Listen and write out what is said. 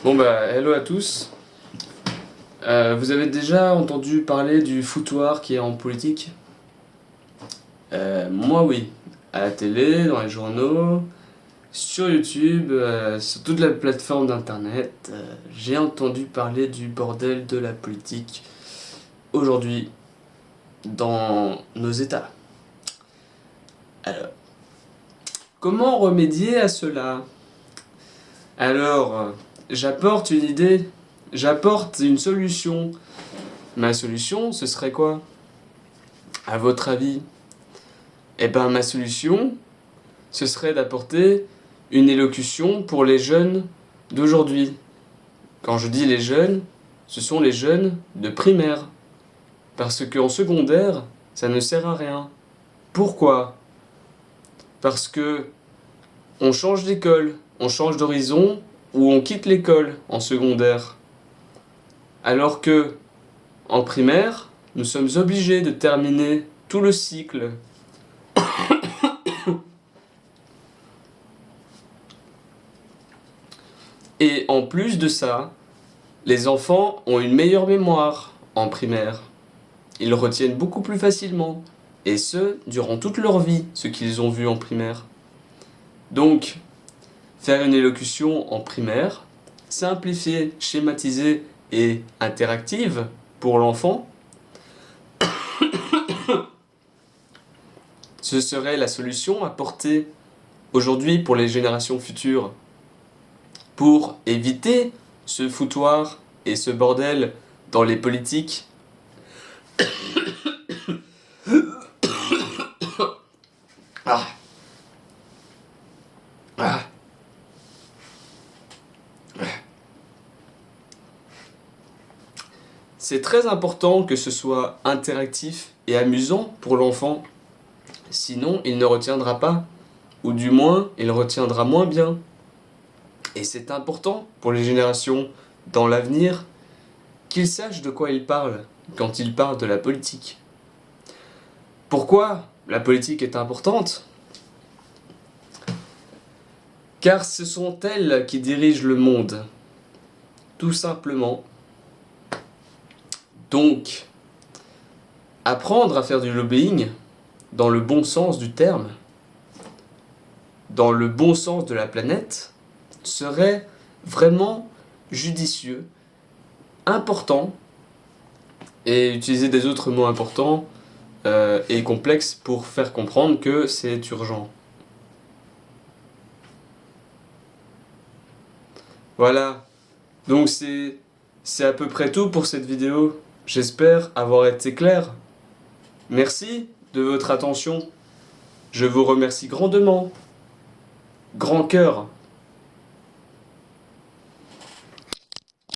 Bon bah, hello à tous. Vous avez déjà entendu parler du foutoir qui est en politique? Moi oui, à la télé, dans les journaux, sur YouTube, sur toute la plateforme d'internet, j'ai entendu parler du bordel de la politique aujourd'hui dans nos États. Alors, comment remédier à cela? Alors, j'apporte une idée, j'apporte une solution. Ma solution, ce serait quoi? À votre avis? Eh ben, ma solution, ce serait d'apporter une élocution pour les jeunes d'aujourd'hui. Quand je dis les jeunes, ce sont les jeunes de primaire. Parce qu'en secondaire, ça ne sert à rien. Pourquoi? Parce que on change d'école, on change d'horizon, ou on quitte l'école en secondaire. Alors que, en primaire, nous sommes obligés de terminer tout le cycle. Et en plus de ça, les enfants ont une meilleure mémoire en primaire. Ils retiennent beaucoup plus facilement. Et ce, durant toute leur vie, ce qu'ils ont vu en primaire. Donc, faire une élocution en primaire, simplifiée, schématisée et interactive pour l'enfant, ce serait la solution apportée aujourd'hui pour les générations futures, pour éviter ce foutoir et ce bordel dans les politiques. Ah. Ah. C'est très important que ce soit interactif et amusant pour l'enfant, sinon il ne retiendra pas, ou du moins il retiendra moins bien. Et c'est important pour les générations dans l'avenir qu'ils sachent de quoi ils parlent quand ils parlent de la politique. Pourquoi la politique est importante? Car ce sont elles qui dirigent le monde, tout simplement. Donc, apprendre à faire du lobbying dans le bon sens du terme, dans le bon sens de la planète, serait vraiment judicieux, important, et utiliser des autres mots importants et complexes pour faire comprendre que c'est urgent. Voilà, donc c'est à peu près tout pour cette vidéo. J'espère avoir été clair. Merci de votre attention. Je vous remercie grandement. Grand cœur.